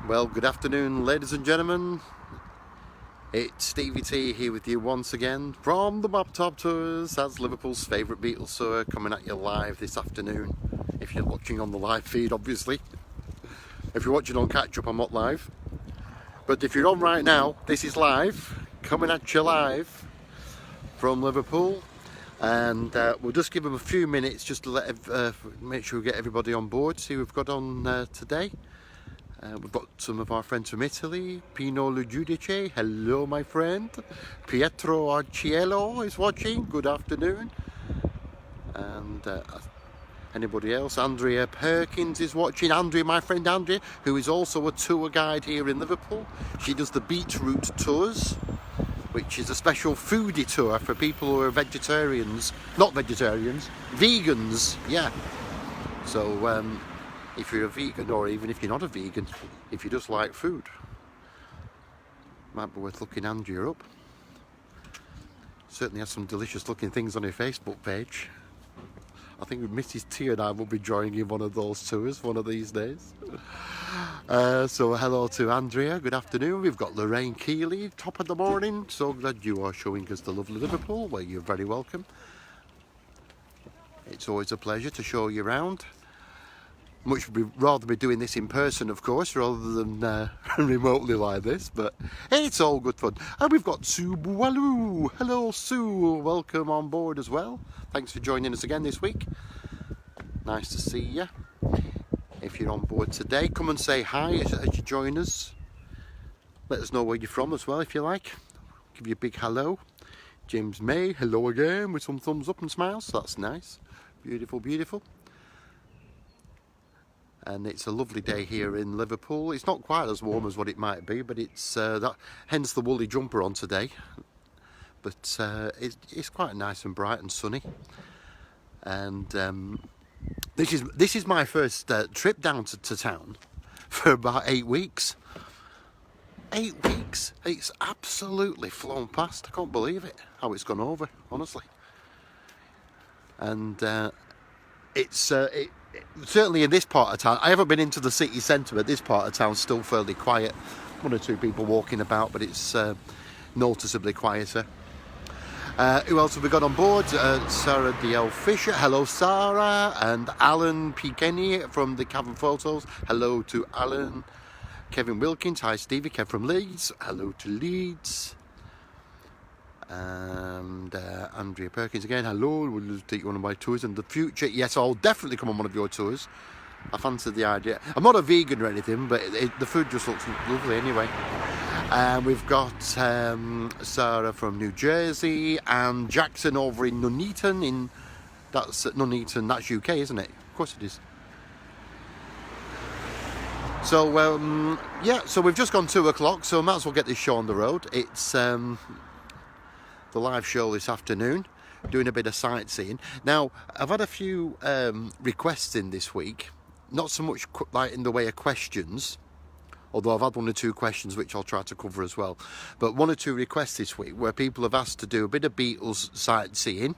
Well, good afternoon, ladies and gentlemen. It's Stevie T here with you once again from the Bob Top Tours. That's Liverpool's favourite Beatles tour, coming at you live this afternoon. If you're watching on the live feed, obviously. If you're watching on catch up, I'm not live. But if you're on right now, this is live, coming at you live from Liverpool. And we'll just give them a few minutes just to make sure we get everybody on board, see who we've got on today. We've got some of our friends from Italy. Pino Lo Giudice, hello my friend. Pietro Arciello is watching, good afternoon. And anybody else? Andrea Perkins is watching. Andrea, my friend Andrea, who is also a tour guide here in Liverpool. She does the Beetroot Tours, which is a special foodie tour for people who are vegetarians. Not vegetarians, vegans, yeah. So, if you're a vegan, or even if you're not a vegan, if you just like food, might be worth looking Andrea up. Certainly has some delicious looking things on her Facebook page. I think Mrs. T and I will be joining one of those tours one of these days. So hello to Andrea, good afternoon. We've got Lorraine Keeley, top of the morning. So glad you are showing us the lovely Liverpool, where you're very welcome. It's always a pleasure to show you around. Much rather be doing this in person, of course, rather than remotely like this, but it's all good fun. And we've got Sue Bualu. Hello, Sue. Welcome on board as well. Thanks for joining us again this week. Nice to see you. If you're on board today, come and say hi as you join us. Let us know where you're from as well, if you like. Give you a big hello. James May, hello again, with some thumbs up and smiles. That's nice. Beautiful, beautiful. And it's a lovely day here in Liverpool. It's not quite as warm as what it might be, but it's hence the woolly jumper on today. But it's quite nice and bright and sunny. And this is my first trip down to town for about 8 weeks. 8 weeks. It's absolutely flown past. I can't believe it, how it's gone over, honestly. And certainly in this part of town, I haven't been into the city centre, but this part of town's still fairly quiet. One or two people walking about, but it's noticeably quieter. Who else have we got on board? Sarah D.L. Fisher, hello Sarah, and Alan P. Kenny from the Cavern Photos, hello to Alan. Kevin Wilkins, hi Stevie, Kev from Leeds, hello to Leeds. And Andrea Perkins again, hello, we'll take you on my tours in the future. Yes, I'll definitely come on one of your tours. I fancied the idea. I'm not a vegan or anything, but the food just looks lovely anyway. And we've got Sarah from New Jersey, and Jackson over in Nuneaton. That's Nuneaton, that's UK, isn't it? Of course it is. So yeah, so we've just gone 2 o'clock, so I might as well get this show on the road. It's the live show this afternoon, doing a bit of sightseeing. Now, I've had a few requests in this week, not so much like in the way of questions, although I've had 1 or 2 questions which I'll try to cover as well, but 1 or 2 requests this week where people have asked to do a bit of Beatles sightseeing,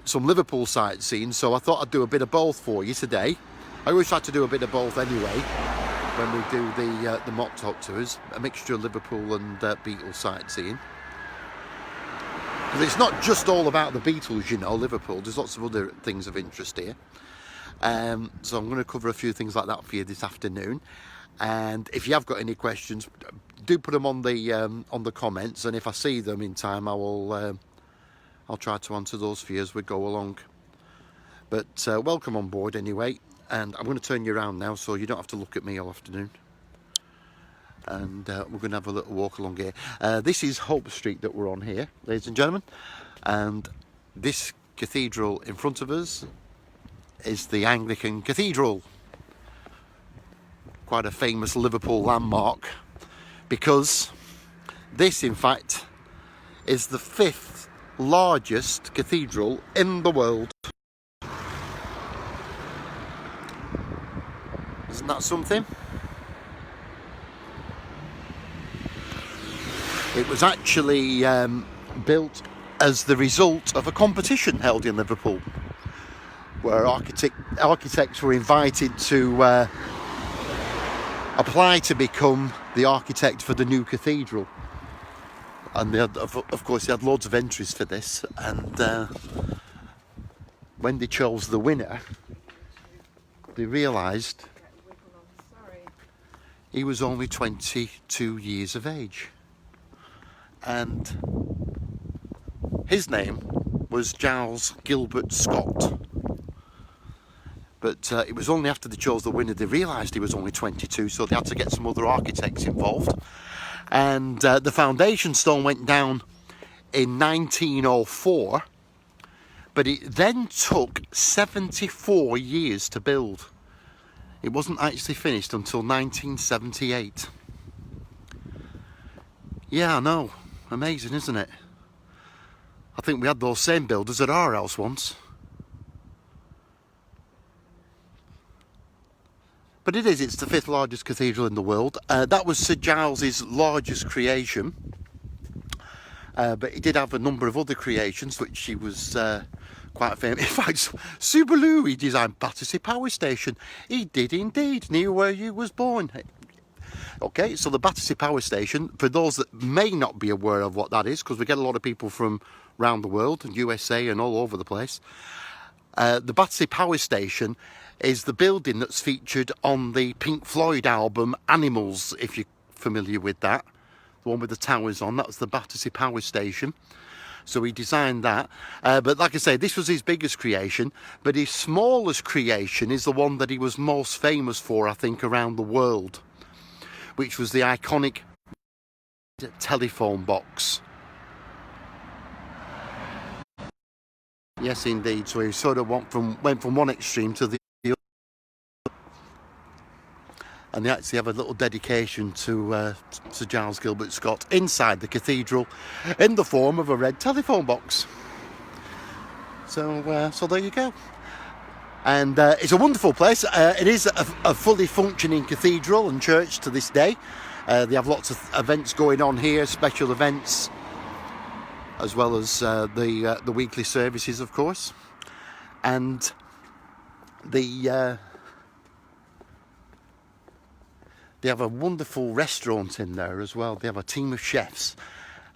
some Liverpool sightseeing, so I thought I'd do a bit of both for you today. I always try to do a bit of both anyway when we do the mock top tours, a mixture of Liverpool and Beatles sightseeing. Because it's not just all about the Beatles, you know, Liverpool. There's lots of other things of interest here. So I'm going to cover a few things like that for you this afternoon. And if you have got any questions, do put them on the comments. And if I see them in time, I'll try to answer those for you as we go along. But welcome on board anyway. And I'm going to turn you around now, so you don't have to look at me all afternoon. And we're going to have a little walk along here. This is Hope Street that we're on here, ladies and gentlemen. And this cathedral in front of us is the Anglican Cathedral. Quite a famous Liverpool landmark, because this, in fact, is the 5th largest cathedral in the world. Isn't that something? It was actually built as the result of a competition held in Liverpool, where architects were invited to apply to become the architect for the new cathedral. And they had, of course, they had loads of entries for this. And when they chose the winner, they realised he was only 22 years of age. And his name was Giles Gilbert Scott. But it was only after they chose the winner they realised he was only 22, so they had to get some other architects involved. And the foundation stone went down in 1904, but it then took 74 years to build. It wasn't actually finished until 1978. Yeah, I know. Amazing, isn't it? I think we had those same builders at our house once. But it's the 5th largest cathedral in the world. That was Sir Giles's largest creation. But he did have a number of other creations, which he was quite famous. In fact, Subaru, he designed Battersea Power Station. He did indeed, near where you was born. Okay, so the Battersea Power Station, for those that may not be aware of what that is, because we get a lot of people from around the world, USA and all over the place. The Battersea Power Station is the building that's featured on the Pink Floyd album Animals, if you're familiar with that. The one with the towers on, that was the Battersea Power Station. So he designed that. But like I say, this was his biggest creation. But his smallest creation is the one that he was most famous for, I think, around the world, which was the iconic telephone box. Yes, indeed. So he sort of went from one extreme to the other. And they actually have a little dedication to Sir Giles Gilbert Scott inside the cathedral in the form of a red telephone box. So there you go. And it's a wonderful place. It is a fully functioning cathedral and church to this day. They have lots of events going on here, special events, as well as the weekly services, of course. And they have a wonderful restaurant in there as well. They have a team of chefs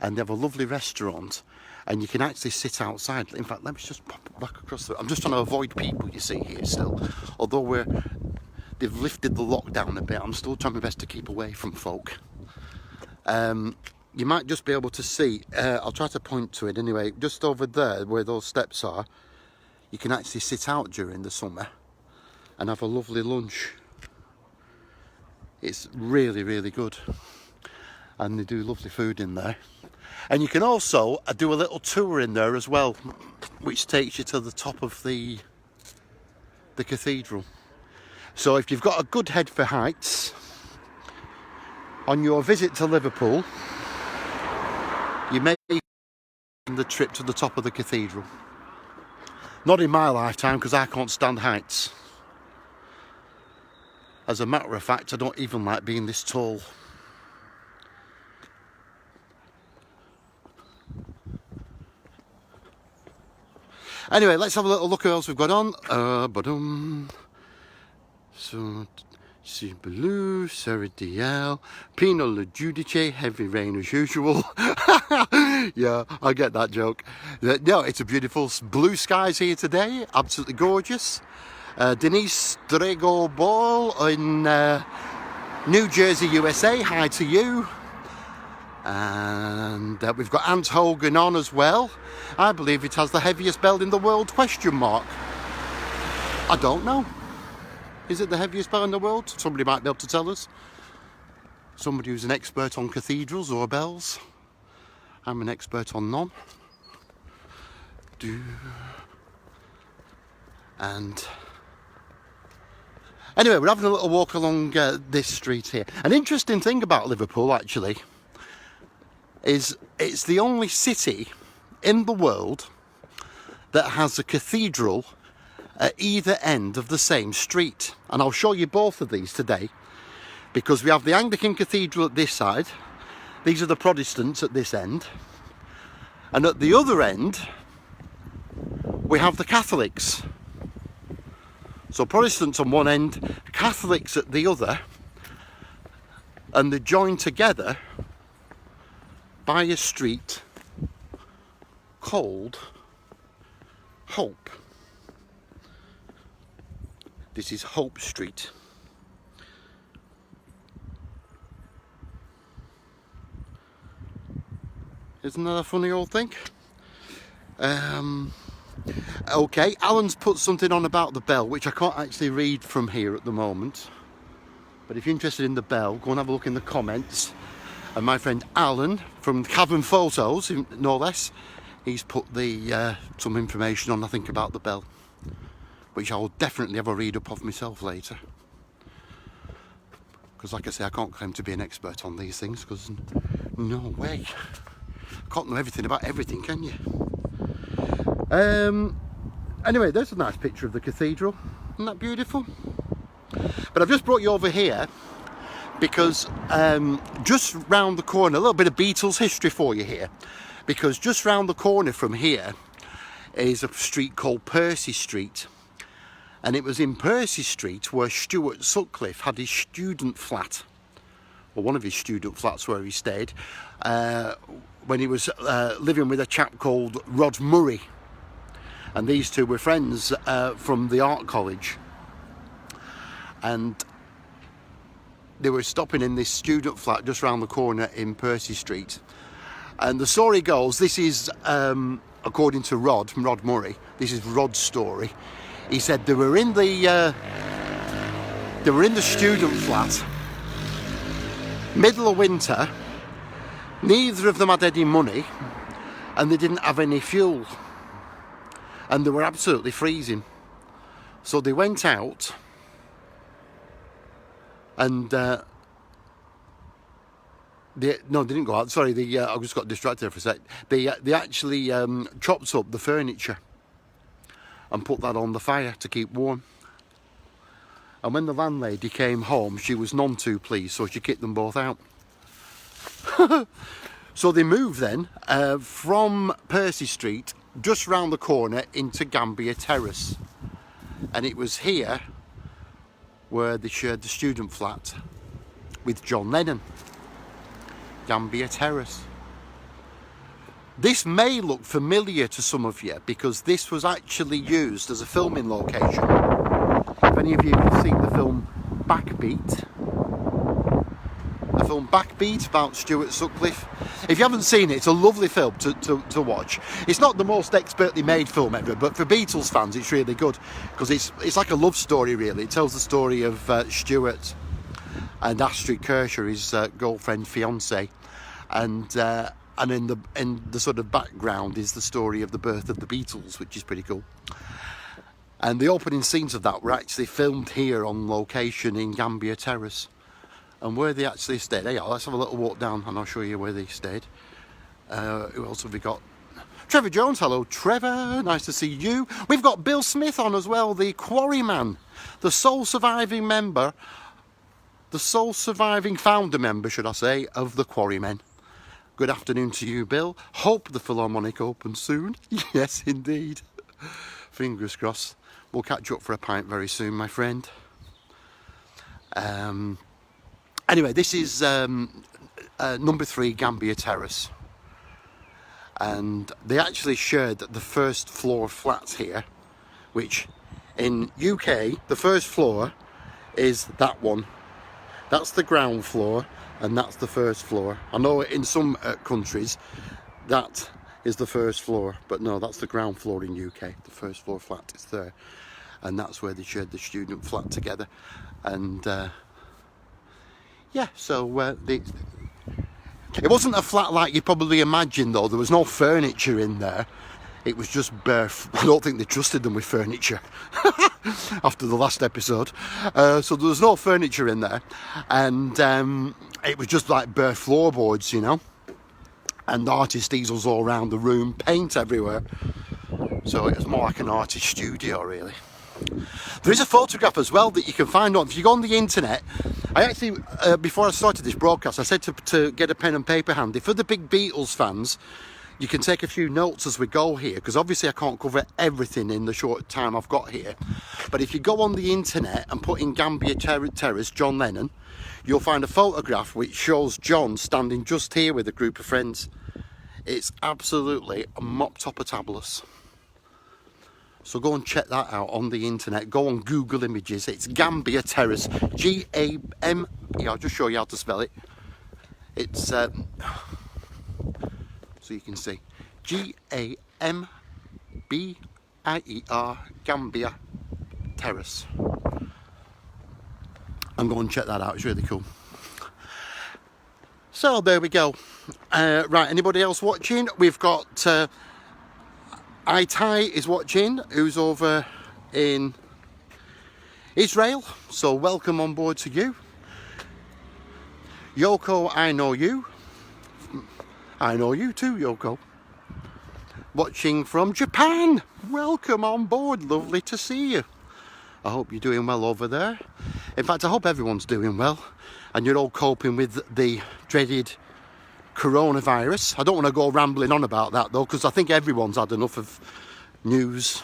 and they have a lovely restaurant, and you can actually sit outside. In fact, let me just pop back across I'm just trying to avoid people, you see, here still. Although they've lifted the lockdown a bit, I'm still trying my best to keep away from folk. You might just be able to see, I'll try to point to it anyway, just over there where those steps are, you can actually sit out during the summer and have a lovely lunch. It's really, really good. And they do lovely food in there. And you can also do a little tour in there as well, which takes you to the top of the cathedral. So if you've got a good head for heights, on your visit to Liverpool, you may the trip to the top of the cathedral. Not in my lifetime, because I can't stand heights. As a matter of fact, I don't even like being this tall. Anyway, let's have a little look at what else we've got on. So, Subaru, Seridiel, Pinot Le Giudice, heavy rain as usual. Yeah, I get that joke. No, it's a beautiful blue skies here today, absolutely gorgeous. Denise Strego Ball in New Jersey, USA, hi to you. And we've got Ant Hogan on as well. I believe it has the heaviest bell in the world, question mark. I don't know. Is it the heaviest bell in the world? Somebody might be able to tell us. Somebody who's an expert on cathedrals or bells. I'm an expert on none. And anyway, we're having a little walk along this street here. An interesting thing about Liverpool, actually, is it's the only city in the world that has a cathedral at either end of the same street. And I'll show you both of these today, because we have the Anglican Cathedral at this side, these are the Protestants at this end, and at the other end we have the Catholics. So Protestants on one end, Catholics at the other, and they're joined together by a street called Hope. This is Hope Street. Isn't that a funny old thing? Okay, Alan's put something on about the bell, which I can't actually read from here at the moment. But if you're interested in the bell, go and have a look in the comments. And my friend Alan from Cavern Photos, no less, he's put the some information on, I think, about the bell, which I'll definitely have a read up of myself later. Because like I say, I can't claim to be an expert on these things, because no way. Can't know everything about everything, can you? Anyway, there's a nice picture of the cathedral. Isn't that beautiful? But I've just brought you over here because just round the corner, a little bit of Beatles history for you here, because just round the corner from here is a street called Percy Street, and it was in Percy Street where Stuart Sutcliffe had his student flat, or one of his student flats where he stayed, when he was living with a chap called Rod Murray, and these two were friends from the art college, and they were stopping in this student flat just round the corner in Percy Street. And the story goes, this is according to Rod Murray, this is Rod's story. He said they were in the student flat, middle of winter, neither of them had any money, and they didn't have any fuel, and they were absolutely freezing. So they went out and they didn't go out. Sorry, I just got distracted for a sec. They actually chopped up the furniture and put that on the fire to keep warm. And when the landlady came home, she was none too pleased, so she kicked them both out. So they moved then from Percy Street just round the corner into Gambier Terrace, and it was here where they shared the student flat with John Lennon. Gambier Terrace. This may look familiar to some of you because this was actually used as a filming location. If any of you have seen the film Backbeat, about Stuart Sutcliffe. If you haven't seen it, it's a lovely film to watch. It's not the most expertly made film ever, but for Beatles fans it's really good because it's like a love story really. It tells the story of Stuart and Astrid Kircher, his girlfriend, fiance, and in the sort of background is the story of the birth of the Beatles, which is pretty cool. And the opening scenes of that were actually filmed here on location in Gambier Terrace. And where they actually stayed, hey, let's have a little walk down and I'll show you where they stayed. Who else have we got? Trevor Jones, hello Trevor, nice to see you. We've got Bill Smith on as well, the Quarryman, the sole surviving founder member, should I say, of the Quarrymen. Good afternoon to you, Bill. Hope the Philharmonic opens soon. Yes, indeed. Fingers crossed. We'll catch up for a pint very soon, my friend. Anyway, this is number 3 Gambier Terrace, and they actually shared the first floor flats here, which in UK the first floor is that one. That's the ground floor and that's the first floor. I know in some countries that is the first floor, but no, that's the ground floor in UK. The first floor flat is there, and that's where they shared the student flat together. And yeah, so it wasn't a flat like you probably imagined though. There was no furniture in there. It was just bare. I don't think they trusted them with furniture after the last episode. So there was no furniture in there, and it was just like bare floorboards, you know, and artist easels all around the room, paint everywhere. So it was more like an artist studio, really. There is a photograph as well that you can find on, if you go on the internet. I actually, before I started this broadcast, I said to get a pen and paper handy. For the big Beatles fans, you can take a few notes as we go here, because obviously I can't cover everything in the short time I've got here. But if you go on the internet and put in Gambier Terrace John Lennon, you'll find a photograph which shows John standing just here with a group of friends. It's absolutely a mop-topper-tabulous. So go and check that out on the internet. Go on Google Images. It's Gambia Terrace. G-A-M... Yeah, I'll just show you how to spell it. It's... so you can see. G-A-M-B-I-E-R, Gambia Terrace. And go and check that out. It's really cool. So there we go. Right, anybody else watching? We've got Itai is watching, who's over in Israel. So welcome on board to you. Yoko, I know you. I know you too, Yoko. Watching from Japan. Welcome on board. Lovely to see you. I hope you're doing well over there. In fact, I hope everyone's doing well and you're all coping with the dreaded coronavirus. I don't want to go rambling on about that though, because I think everyone's had enough of news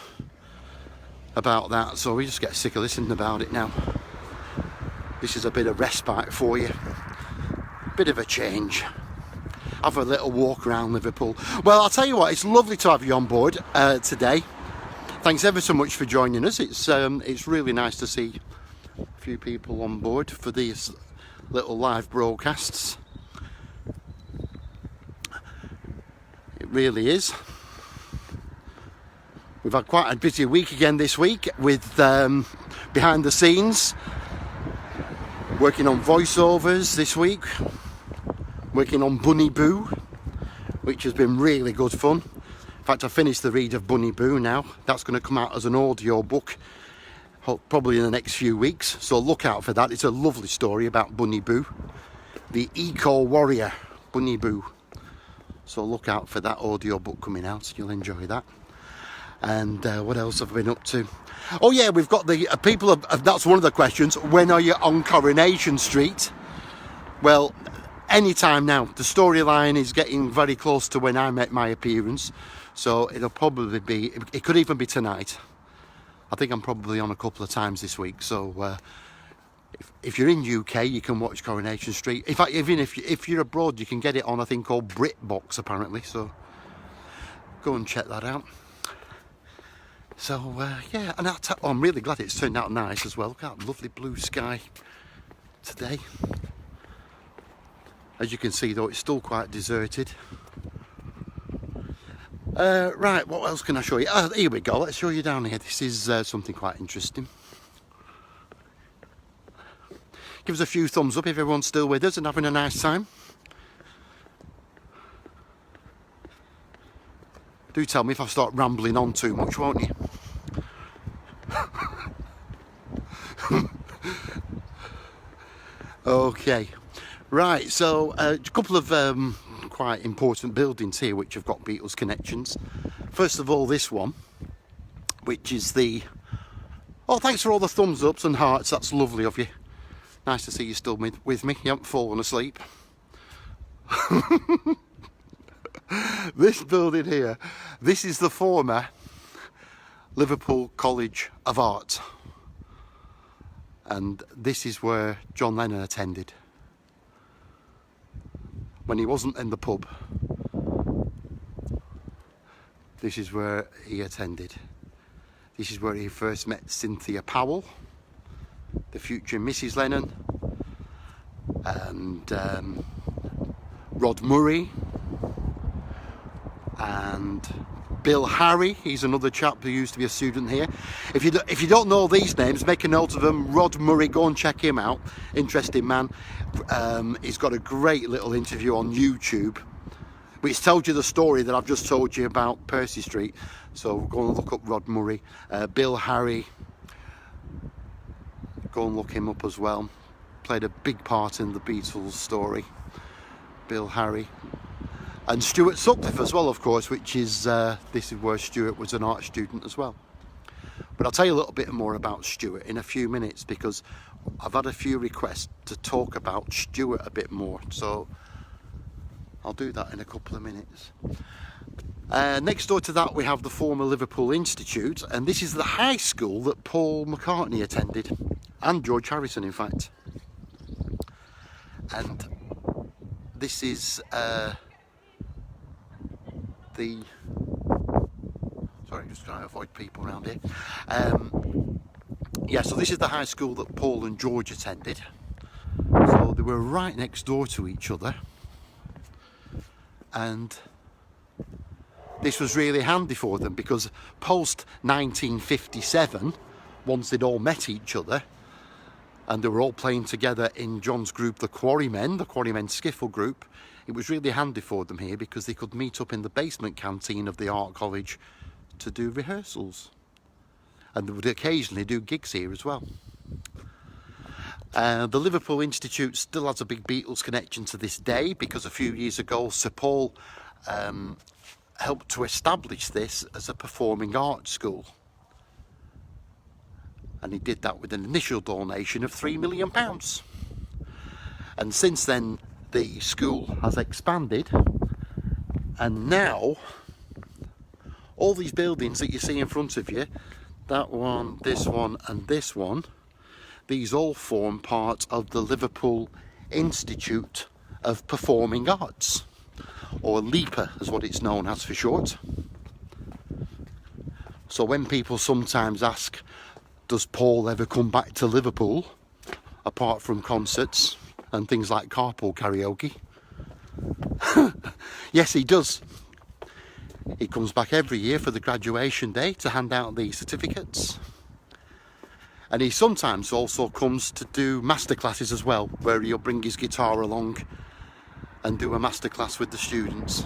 about that, so we just get sick of listening about it now. This is a bit of respite for you. Bit of a change. Have a little walk around Liverpool. Well, I'll tell you what, it's lovely to have you on board today. Thanks ever so much for joining us. It's really nice to see a few people on board for these little live broadcasts. It really is. We've had quite a busy week again this week with behind the scenes, working on voiceovers this week, working on Bunny Boo, which has been really good fun. In fact, I finished the read of Bunny Boo now. That's going to come out as an audio book probably in the next few weeks, so look out for that. It's a lovely story about Bunny Boo, the eco warrior Bunny Boo. So look out for that audio book coming out. You'll enjoy that. And what else have I been up to? Oh yeah, we've got the people that's one of the questions. When are you on Coronation Street? Well, anytime now. The storyline is getting very close to when I make my appearance, so it'll probably be, it could even be tonight. I think I'm probably on a couple of times this week, so if you're in UK, you can watch Coronation Street. In fact, even if you're abroad, you can get it on a thing called BritBox apparently, so go and check that out. So yeah, and I'm really glad it's turned out nice as well. Look at that lovely blue sky today. As you can see though, it's still quite deserted. Right, what else can I show you? Here we go, let's show you down here. This is something quite interesting. Give us a few thumbs up if everyone's still with us and having a nice time. Do tell me if I start rambling on too much, won't you? Okay, right, so a couple of quite important buildings here which have got Beatles connections. First of all, this one, which is the... Oh, thanks for all the thumbs ups and hearts, that's lovely of you. Nice to see you still with me, you haven't fallen asleep. This building here, this is the former Liverpool College of Art, and this is where John Lennon attended when he wasn't in the pub. This is where he attended. This is where he first met Cynthia Powell, the future Mrs. Lennon, and Rod Murray, and Bill Harry. He's another chap who used to be a student here. If you don't know these names, make a note of them. Rod Murray, go and check him out. Interesting man. He's got a great little interview on YouTube which tells you the story that I've just told you about Percy Street. So go and look up Rod Murray. Bill Harry, go and look him up as well. Played a big part in the Beatles story. Bill Harry. And Stuart Sutcliffe as well, of course, which is, this is where Stuart was an art student as well. But I'll tell you a little bit more about Stuart in a few minutes, because I've had a few requests to talk about Stuart a bit more. So I'll do that in a couple of minutes. Next door to that we have the former Liverpool Institute, and this is the high school that Paul McCartney attended, and George Harrison in fact. And this is sorry, just trying to avoid people around here. Yeah, so this is the high school that Paul and George attended. So they were right next door to each other, and this was really handy for them because post 1957, once they'd all met each other and they were all playing together in John's group, the Quarrymen Skiffle group, it was really handy for them here because they could meet up in the basement canteen of the art college to do rehearsals, and they would occasionally do gigs here as well. The Liverpool Institute still has a big Beatles connection to this day because a few years ago Sir Paul helped to establish this as a performing arts school, and he did that with an initial donation of £3 million. And since then the school has expanded, and now all these buildings that you see in front of you, that one, this one and this one, these all form part of the Liverpool Institute of Performing Arts, or LIPA is what it's known as for short. So when people sometimes ask, does Paul ever come back to Liverpool, apart from concerts and things like carpool karaoke? Yes, he does. He comes back every year for the graduation day to hand out the certificates. And he sometimes also comes to do masterclasses as well, where he'll bring his guitar along and do a masterclass with the students.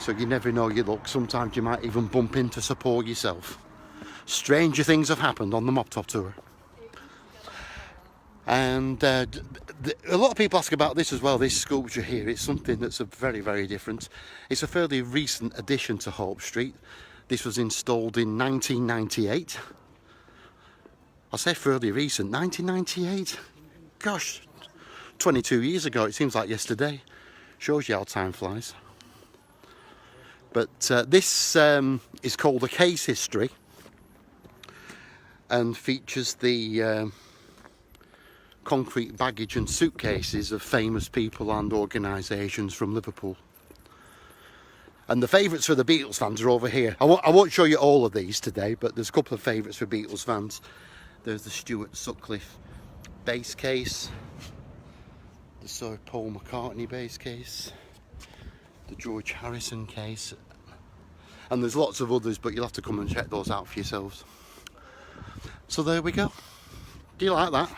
So you never know your luck. Sometimes you might even bump into Sir Paul yourself. Stranger things have happened on the Mop Top Tour. And a lot of people ask about this as well, this sculpture here. It's something that's very, very different. It's a fairly recent addition to Hope Street. This was installed in 1998. I say fairly recent, 1998? Gosh, 22 years ago, it seems like yesterday. Shows you how time flies. But this is called A Case History and features the concrete baggage and suitcases of famous people and organisations from Liverpool. And the favourites for the Beatles fans are over here. I won't show you all of these today, but there's a couple of favourites for Beatles fans. There's the Stuart Sutcliffe bass case, the Sir Paul McCartney bass case, the George Harrison case, and there's lots of others, but you'll have to come and check those out for yourselves. So there we go. Do you like that?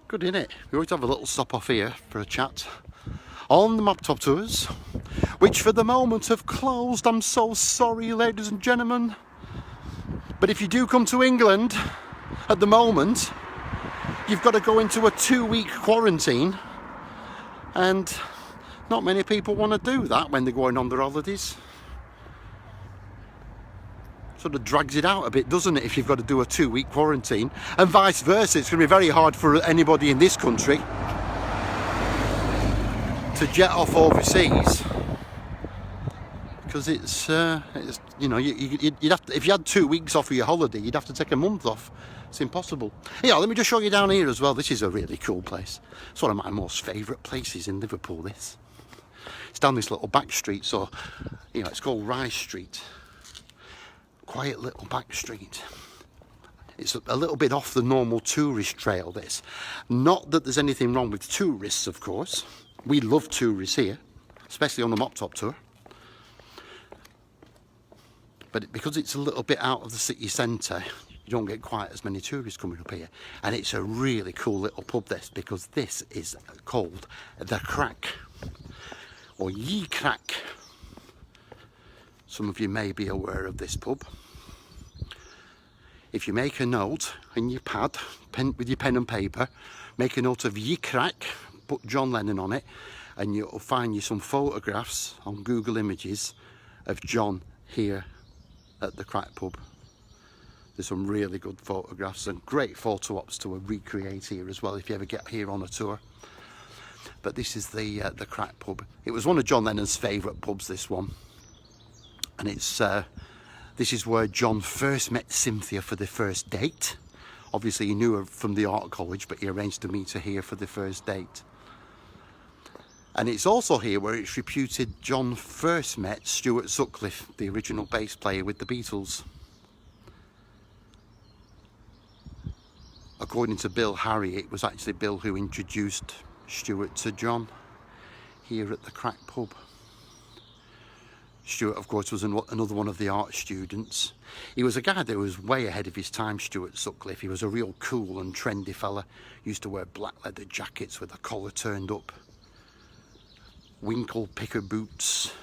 Good, innit? We always have a little stop off here for a chat on the Mop Top Tours, which for the moment have closed. I'm so sorry, ladies and gentlemen. But if you do come to England at the moment, you've got to go into a 2-week quarantine, and not many people want to do that when they're going on their holidays. Sort of drags it out a bit, doesn't it, if you've got to do a 2-week quarantine, and vice versa. It's going to be very hard for anybody in this country to jet off overseas, because it's you know, you'd have to, if you had 2 weeks off of your holiday, you'd have to take a month off. It's impossible. Yeah, let me just show you down here as well. This is a really cool place. It's one of my most favourite places in Liverpool, this. It's down this little back street, so, you know, it's called Rice Street. Quiet little back street. It's a little bit off the normal tourist trail, this. Not that there's anything wrong with tourists, of course. We love tourists here, especially on the Mop Top Tour. But because it's a little bit out of the city centre, you don't get quite as many tourists coming up here. And it's a really cool little pub, this, because this is called The Crack, or Ye Crack. Some of you may be aware of this pub. If you make a note in your pad, with your pen and paper, make a note of Ye Crack, put John Lennon on it, and you'll find you some photographs on Google Images of John here at the Crack pub. There's some really good photographs and great photo ops to recreate here as well if you ever get here on a tour. But this is the Crack pub. It was one of John Lennon's favourite pubs, this one. And it's this is where John first met Cynthia for the first date Obviously he knew her from the art college, but he arranged to meet her here for the first date. And it's also here where it's reputed John first met Stuart Sutcliffe, the original bass player with the Beatles. According to Bill Harry, it was actually Bill who introduced Stuart to John here at the Crack pub. Stuart, of course, was another one of the art students. He was a guy that was way ahead of his time, Stuart Sutcliffe. He was a real cool and trendy fella. Used to wear black leather jackets with a collar turned up, winkle picker boots,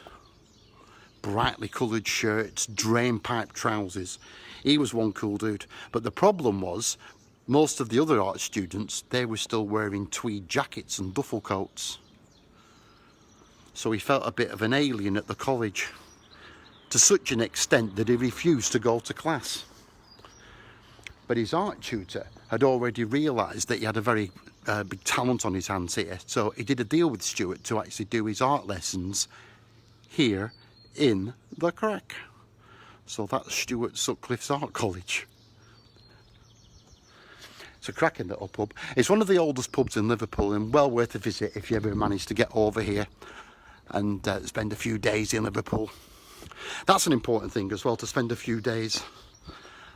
brightly coloured shirts, drain pipe trousers. He was one cool dude. But the problem was, most of the other art students, they were still wearing tweed jackets and duffel coats. So he felt a bit of an alien at the college, to such an extent that he refused to go to class. But his art tutor had already realised that he had a very big talent on his hands here, so he did a deal with Stuart to actually do his art lessons here in the Crack. So that's Stuart Sutcliffe's art college. It's a cracking little pub. It's one of the oldest pubs in Liverpool and well worth a visit if you ever manage to get over here and spend a few days in Liverpool. That's an important thing as well, to spend a few days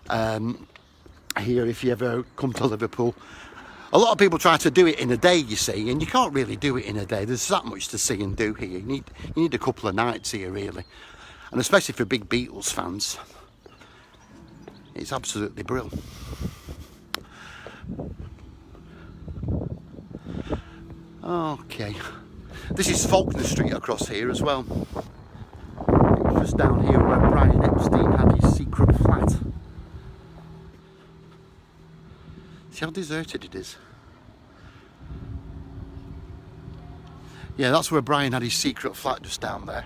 here if you ever come to Liverpool. A lot of people try to do it in a day, you see, and you can't really do it in a day. There's that much to see and do here. You need a couple of nights here, really. And especially for big Beatles fans, it's absolutely brilliant. Okay, this is Faulkner Street across here as well. It was just down here where Brian Epstein had his secret flat. See how deserted it is? Yeah, that's where Brian had his secret flat, just down there.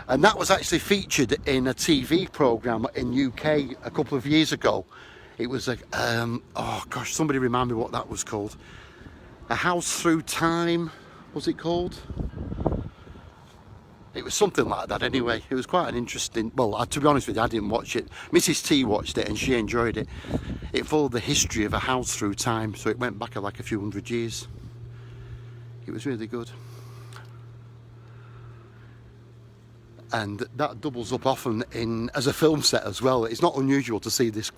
And that was actually featured in a TV programme in UK a couple of years ago. It was like, oh gosh, somebody remind me what that was called. A House Through Time, was it called? It was something like that anyway. It was quite an interesting, well, to be honest with you, I didn't watch it. Mrs T watched it and she enjoyed it. It followed the history of a house through time, so it went back like a few hundred years. It was really good. And that doubles up often as a film set as well. It's not unusual to see this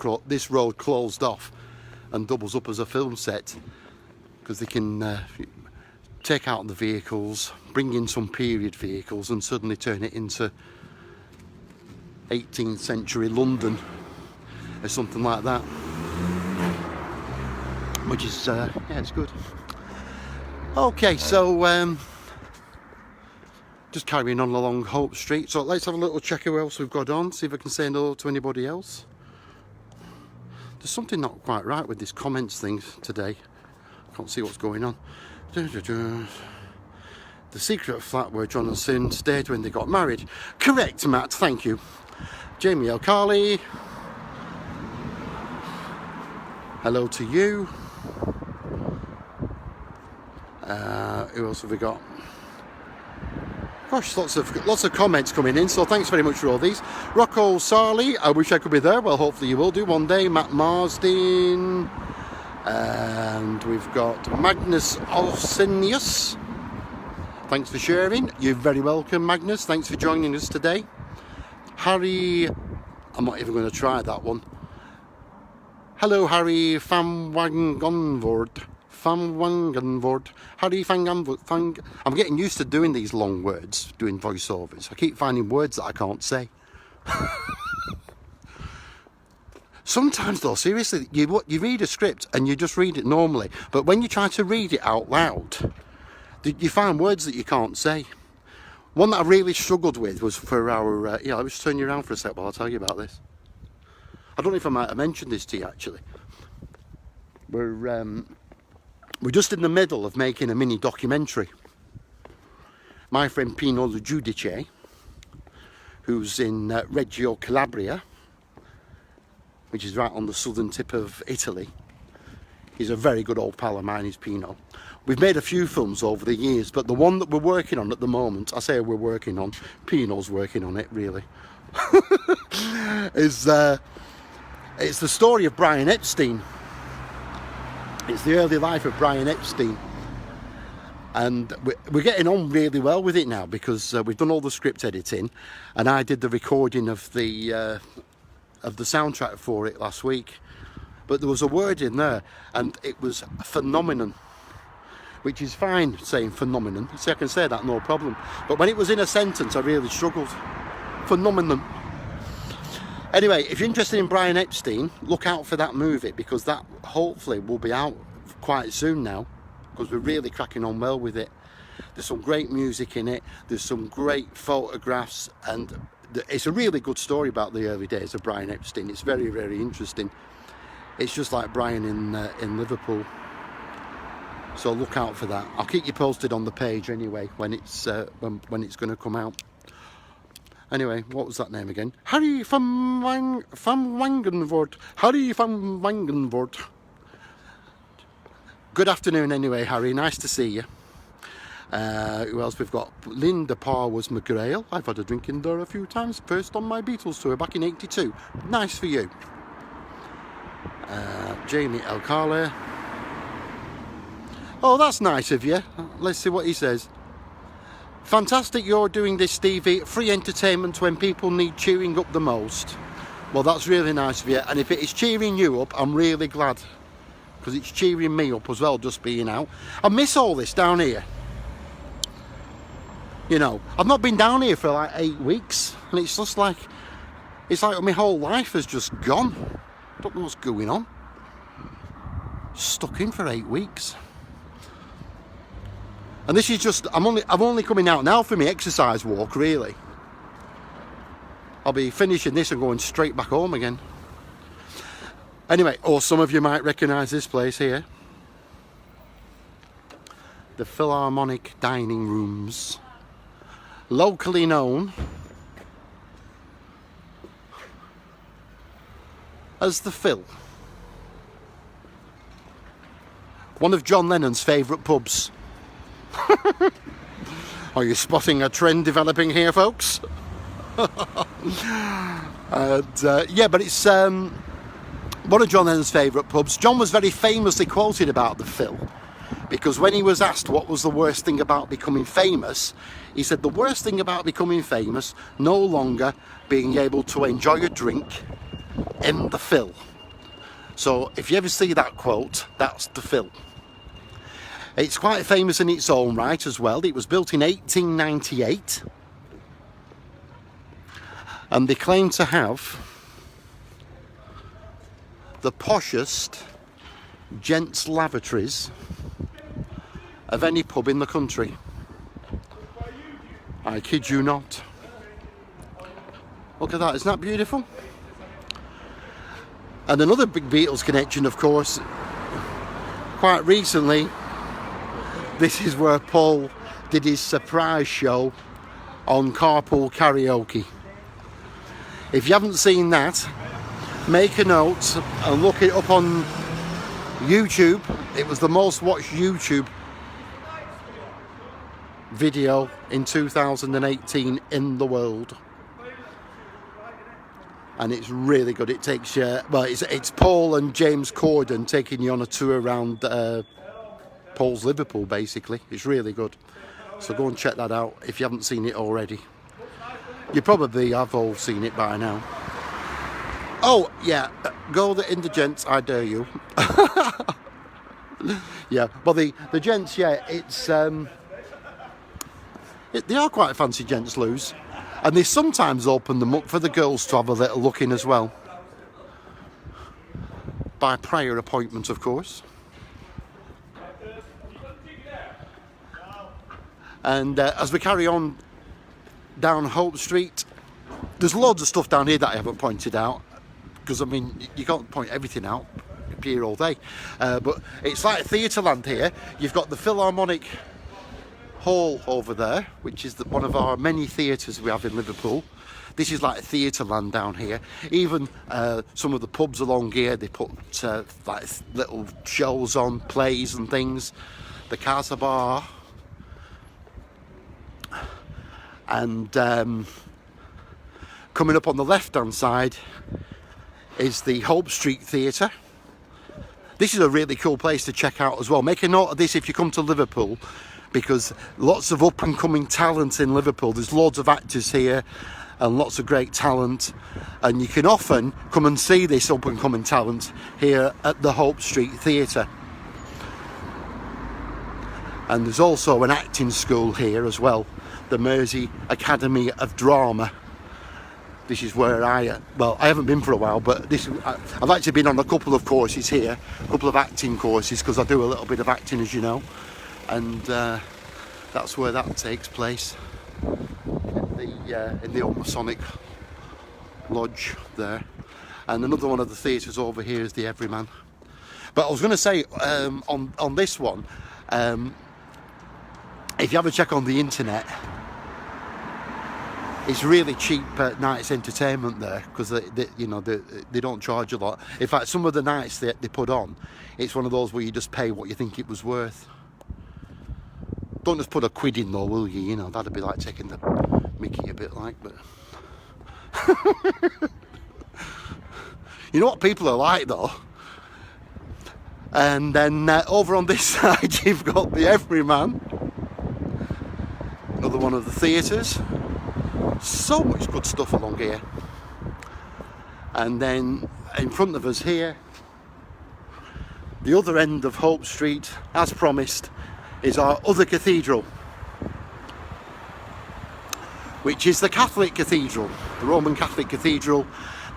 road closed off and doubles up as a film set, because they can take out the vehicles, bring in some period vehicles and suddenly turn it into 18th century London or something like that, which is yeah, it's good. Okay, so just carrying on along Hope Street. So let's have a little check who else we've got on, see if I can say hello to anybody else. There's something not quite right with this comments thing today. Can't see what's going on. The secret flat where John and Sin stayed when they got married. Correct, Matt, thank you. Jamie L. Carley. Hello to you. Who else have we got? Gosh, lots of comments coming in, so thanks very much for all these. Rocco Sarley, I wish I could be there. Well, hopefully you will do one day. Matt Marsden. And we've got Magnus Olsenius. Thanks for sharing. You're very welcome, Magnus. Thanks for joining us today. Harry, I'm not even going to try that one. Hello, Harry Famwangonvord. Harry Fanganvord. I'm getting used to doing these long words, doing voiceovers. I keep finding words that I can't say. Sometimes though, seriously, you read a script and you just read it normally, but when you try to read it out loud, you find words that you can't say. One that I really struggled with was for our, yeah, I'll just turn you around for a sec while I'll tell you about this. I don't know if I might have mentioned this to you actually. We're just in the middle of making a mini documentary. My friend Pino Lo Giudice, who's in Reggio Calabria, which is right on the southern tip of Italy. He's a very good old pal of mine, he's Pino. We've made a few films over the years, but the one that we're working on at the moment, I say we're working on, Pino's working on it really, it's the story of Brian Epstein. It's the early life of Brian Epstein. And we're getting on really well with it now, because we've done all the script editing, and I did the recording of the soundtrack for it last week. But there was a word in there, and it was phenomenon, which is fine saying phenomenon. See, I can say that no problem. But when it was in a sentence, I really struggled. Phenomenon. Anyway, if you're interested in Brian Epstein, look out for that movie, because that hopefully will be out quite soon now, because we're really cracking on well with it. There's some great music in it, there's some great photographs, and it's a really good story about the early days of Brian Epstein. It's very, very interesting. It's just like Brian in Liverpool. So look out for that. I'll keep you posted on the page anyway when it's when it's going to come out. Anyway, what was that name again? Harry van Wangenvoort. Harry van Wangenvoort. Good afternoon anyway, Harry. Nice to see you. Who else we've got? Linda Powers McGrail. I've had a drink in there a few times. First on my Beatles tour back in '82. Nice for you. Jamie Elcale. Oh, that's nice of you. Let's see what he says. Fantastic you're doing this, Stevie. Free entertainment when people need cheering up the most. Well, that's really nice of you. And if it is cheering you up, I'm really glad. Because it's cheering me up as well, just being out. I miss all this down here. You know, I've not been down here for like 8 weeks. And it's just like, it's like my whole life has just gone. Don't know what's going on. Stuck in for 8 weeks. And this is just, I'm only coming out now for my exercise walk, really. I'll be finishing this and going straight back home again. Anyway, some of you might recognise this place here. The Philharmonic Dining Rooms. Locally known as the Phil. One of John Lennon's favourite pubs. Are you spotting a trend developing here, folks? Yeah, but it's one of John Lennon's favourite pubs. John was very famously quoted about the Phil, because when he was asked what was the worst thing about becoming famous, he said the worst thing about becoming famous, no longer being able to enjoy a drink in the Phil. So if you ever see that quote, that's the Phil. It's quite famous in its own right as well. It was built in 1898, and they claim to have the poshest gents' lavatories of any pub in the country. I kid you not. Look at that, isn't that beautiful? And another big Beatles connection, of course, quite recently, this is where Paul did his surprise show on Carpool Karaoke. If you haven't seen that, make a note and look it up on YouTube. It was the most watched YouTube video in 2018 in the world. And it's really good. It takes you, well, it's Paul and James Corden taking you on a tour around Paul's Liverpool, basically. It's really good. So go and check that out if you haven't seen it already. You probably have all seen it by now. Oh, yeah, go in the gents, I dare you. Yeah, well, the gents, yeah, it's... they are quite fancy gents' loos. And they sometimes open them up for the girls to have a little look in as well. By prior appointment, of course. And as we carry on down Hope Street, there's loads of stuff down here that I haven't pointed out, because I mean you can't point everything out here all day, but it's like Theatreland here. You've got the Philharmonic Hall over there, which is one of our many theatres we have in Liverpool. This is like Theatreland down here. Even some of the pubs along here, they put like little shows on, plays and things. The Casa Bar. And coming up on the left hand side is the Hope Street Theatre. This is a really cool place to check out as well. Make a note of this if you come to Liverpool, because lots of up and coming talent in Liverpool. There's loads of actors here and lots of great talent, and you can often come and see this up and coming talent here at the Hope Street Theatre. And there's also an acting school here as well, the Mersey Academy of Drama. This is where I haven't been for a while, but I've actually been on a couple of courses here, a couple of acting courses, because I do a little bit of acting, as you know, and that's where that takes place, in the old Masonic Lodge there. And another one of the theatres over here is the Everyman. But I was going to say, on this one, if you have a check on the internet, it's really cheap nights entertainment there, because they don't charge a lot. In fact, some of the nights they put on, it's one of those where you just pay what you think it was worth. Don't just put a quid in though, will you? You know, that'd be like taking the mickey a bit like, but you know what people are like though. And then over on this side you've got the Everyman, another one of the theatres. So much good stuff along here. And then in front of us here, the other end of Hope Street, as promised, is our other cathedral, which is the Catholic Cathedral, the Roman Catholic Cathedral,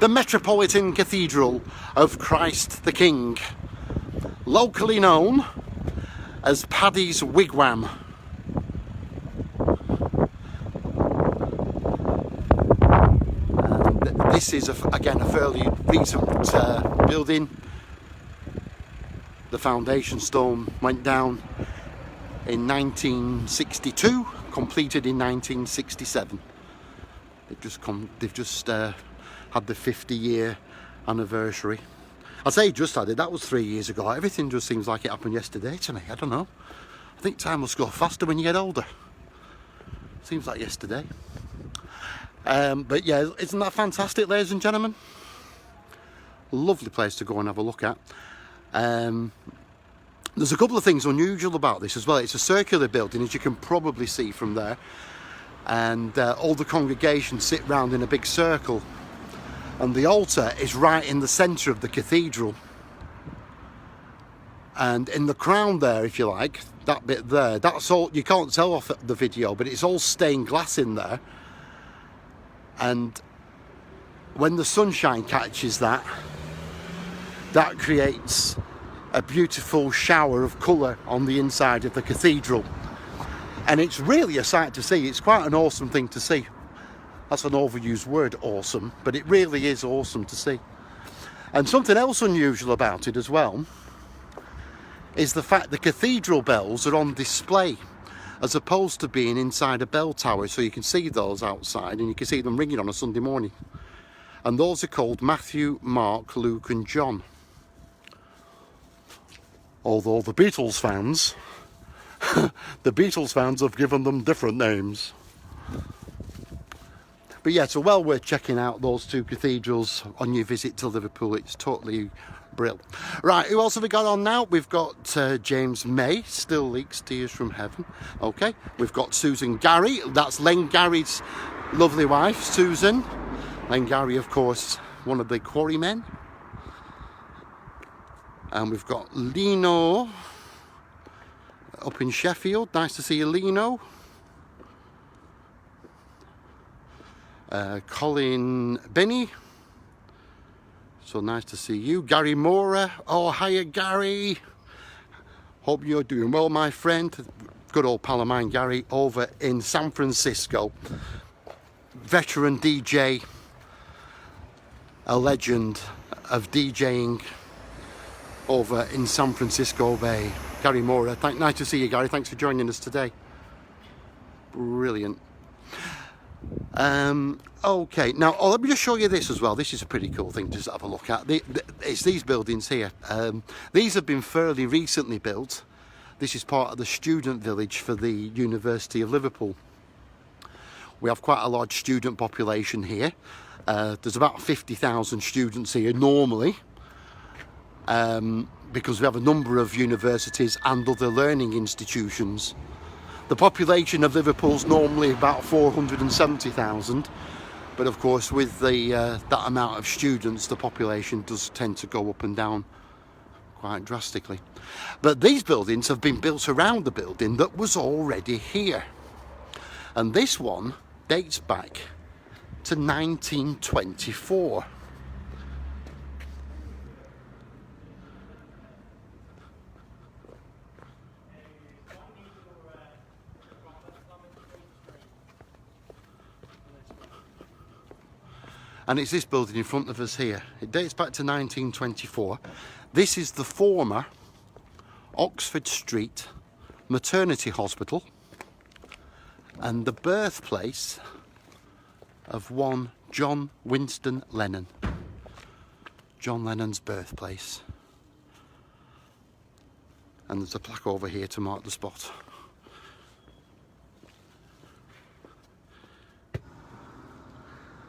the Metropolitan Cathedral of Christ the King, locally known as Paddy's Wigwam. And this is again a fairly recent building. The foundation stone went down in 1962, completed in 1967. They've just had the 50-year anniversary. I say just had it, that was 3 years ago. Everything just seems like it happened yesterday to me. I don't know. I think time must go faster when you get older. Seems like yesterday. But yeah, isn't that fantastic, ladies and gentlemen? Lovely place to go and have a look at. There's a couple of things unusual about this as well. It's a circular building, as you can probably see from there, and all the congregation sit round in a big circle, and the altar is right in the centre of the cathedral, and in the crown there, if you like, that bit there, that's all, you can't tell off the video, but it's all stained glass in there, and when the sunshine catches that creates a beautiful shower of colour on the inside of the cathedral, and it's really a sight to see. It's quite an awesome thing to see. That's an overused word, awesome, but it really is awesome to see. And something else unusual about it as well is the fact the cathedral bells are on display as opposed to being inside a bell tower, so you can see those outside and you can see them ringing on a Sunday morning. And those are called Matthew, Mark, Luke and John. Although the Beatles fans have given them different names. But yeah, so well worth checking out those two cathedrals on your visit to Liverpool. It's totally brill. Right, who else have we got on now? We've got James May, Still Leaks Tears from Heaven. Okay, we've got Susan Gary. That's Len Gary's lovely wife, Susan. Len Gary, of course, one of the Quarrymen. And we've got Lino up in Sheffield. Nice to see you, Lino. Colin Benny. So nice to see you. Gary Mora. Oh, hiya, Gary. Hope you're doing well, my friend. Good old pal of mine, Gary, over in San Francisco. Veteran DJ. A legend of DJing over in San Francisco Bay. Gary Mora. Nice to see you, Gary. Thanks for joining us today. Brilliant. Okay, now let me just show you this as well. This is a pretty cool thing to just have a look at. It's these buildings here. These have been fairly recently built. This is part of the student village for the University of Liverpool. We have quite a large student population here. There's about 50,000 students here normally. because we have a number of universities and other learning institutions. The population of Liverpool's normally about 470,000, but of course with that amount of students, the population does tend to go up and down quite drastically. But these buildings have been built around the building that was already here, and this one dates back to 1924. And it's this building in front of us here. It dates back to 1924. This is the former Oxford Street Maternity Hospital and the birthplace of one John Winston Lennon. John Lennon's birthplace. And there's a plaque over here to mark the spot.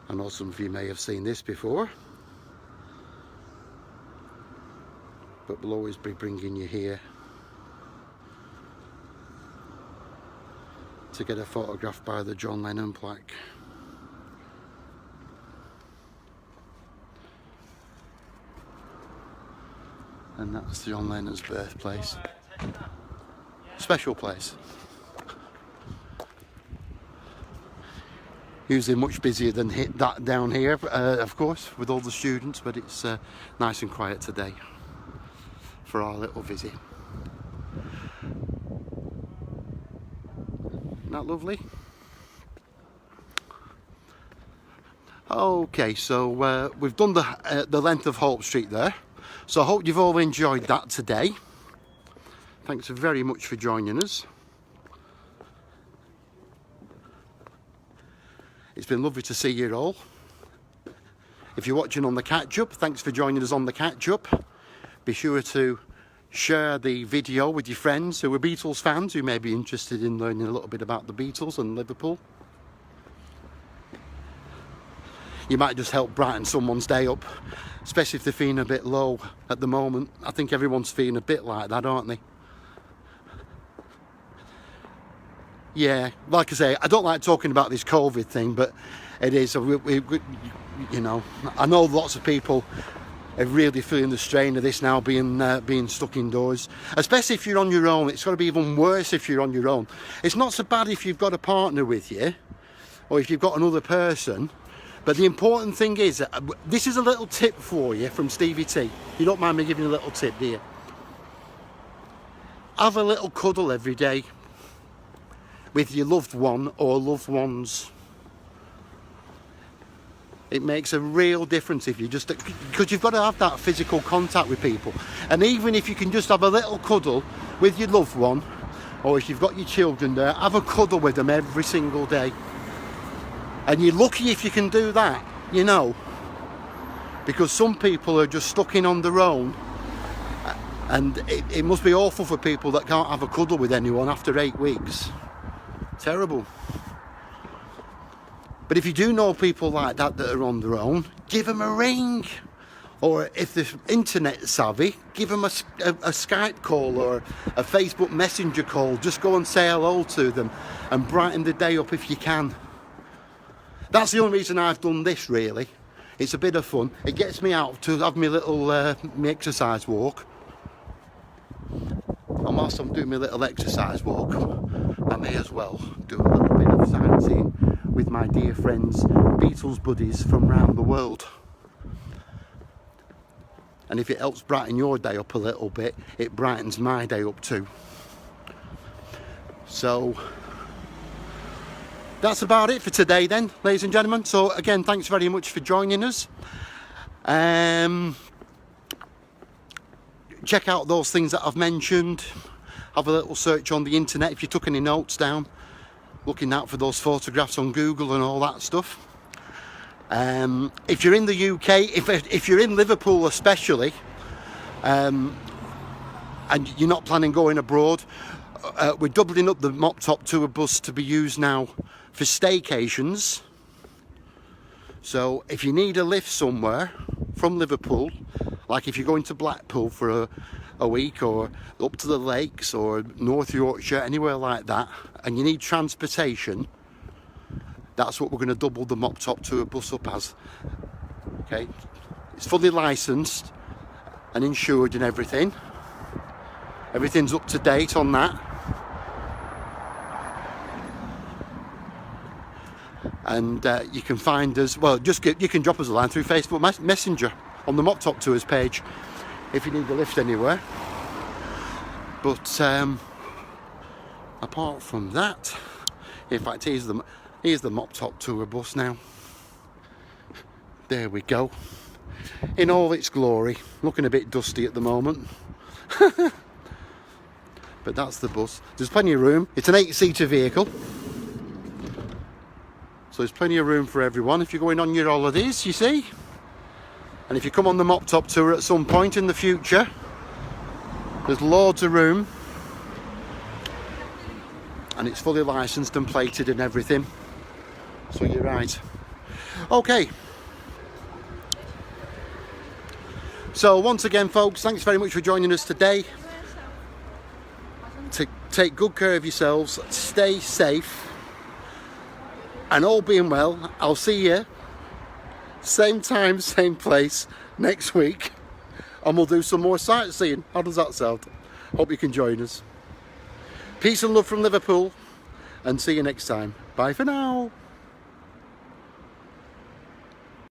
I know some of you may have seen this before, but we'll always be bringing you here to get a photograph by the John Lennon plaque. And that's John Lennon's birthplace. Special place. Usually much busier than that down here, of course, with all the students, but it's nice and quiet today for our little visit. Isn't that lovely? Okay, so we've done the length of Hope Street there, so I hope you've all enjoyed that today. Thanks very much for joining us. It's been lovely to see you all. If you're watching on the catch-up, thanks for joining us on the catch-up. Be sure to share the video with your friends who are Beatles fans, who may be interested in learning a little bit about the Beatles and Liverpool. You might just help brighten someone's day up, especially if they're feeling a bit low at the moment. I think everyone's feeling a bit like that, aren't they? Yeah, like I say, I don't like talking about this COVID thing, but it is, you know, I know lots of people are really feeling the strain of this now, being stuck indoors, especially if you're on your own. It's got to be even worse if you're on your own. It's not so bad if you've got a partner with you, or if you've got another person, but the important thing is, this is a little tip for you from Stevie T. You don't mind me giving you a little tip, do you? Have a little cuddle every day with your loved one or loved ones. It makes a real difference if you just, because you've got to have that physical contact with people. And even if you can just have a little cuddle with your loved one, or if you've got your children there, have a cuddle with them every single day. And you're lucky if you can do that, you know, because some people are just stuck in on their own, and it must be awful for people that can't have a cuddle with anyone after 8 weeks. Terrible. But if you do know people like that that are on their own, give them a ring. Or if they're internet savvy, give them a Skype call or a Facebook Messenger call. Just go and say hello to them and brighten the day up if you can. That's the only reason I've done this, really. It's a bit of fun. It gets me out to have my little my exercise walk. And whilst I'm doing my little exercise walk, I may as well do a little bit of sightseeing with my dear friends, Beatles buddies from round the world. And if it helps brighten your day up a little bit, it brightens my day up too. So that's about it for today then, ladies and gentlemen. So again, thanks very much for joining us. Check out those things that I've mentioned. Have a little search on the internet if you took any notes down, looking out for those photographs on Google and all that stuff. If you're in the UK, if you're in Liverpool especially, and you're not planning going abroad, we're doubling up the Mop Top Tour bus to be used now for staycations. So if you need a lift somewhere from Liverpool, Like if you're going to Blackpool for a week, or up to the lakes, or North Yorkshire, anywhere like that, and you need transportation, that's what we're going to double the Mop Top Tour bus up as. Okay, it's fully licensed and insured and everything. Everything's up to date on that. And you can find us, well, you can drop us a line through Facebook Messenger on the Mop Top Tours page if you need a lift anywhere. But apart from that, in fact, here's the Mop Top Tour bus now. There we go, in all its glory. Looking a bit dusty at the moment. But that's the bus. There's plenty of room. It's an 8-seater vehicle, so there's plenty of room for everyone if you're going on your holidays, you see. And if you come on the Mop Top Tour at some point in the future, there's loads of room. And it's fully licensed and plated and everything. So you're right. Okay. So once again, folks, thanks very much for joining us today. Take good care of yourselves, stay safe, and all being well, I'll see you same time, same place next week, and we'll do some more sightseeing. How does that sound? Hope you can join us. Peace and love from Liverpool, and see you next time. Bye for now.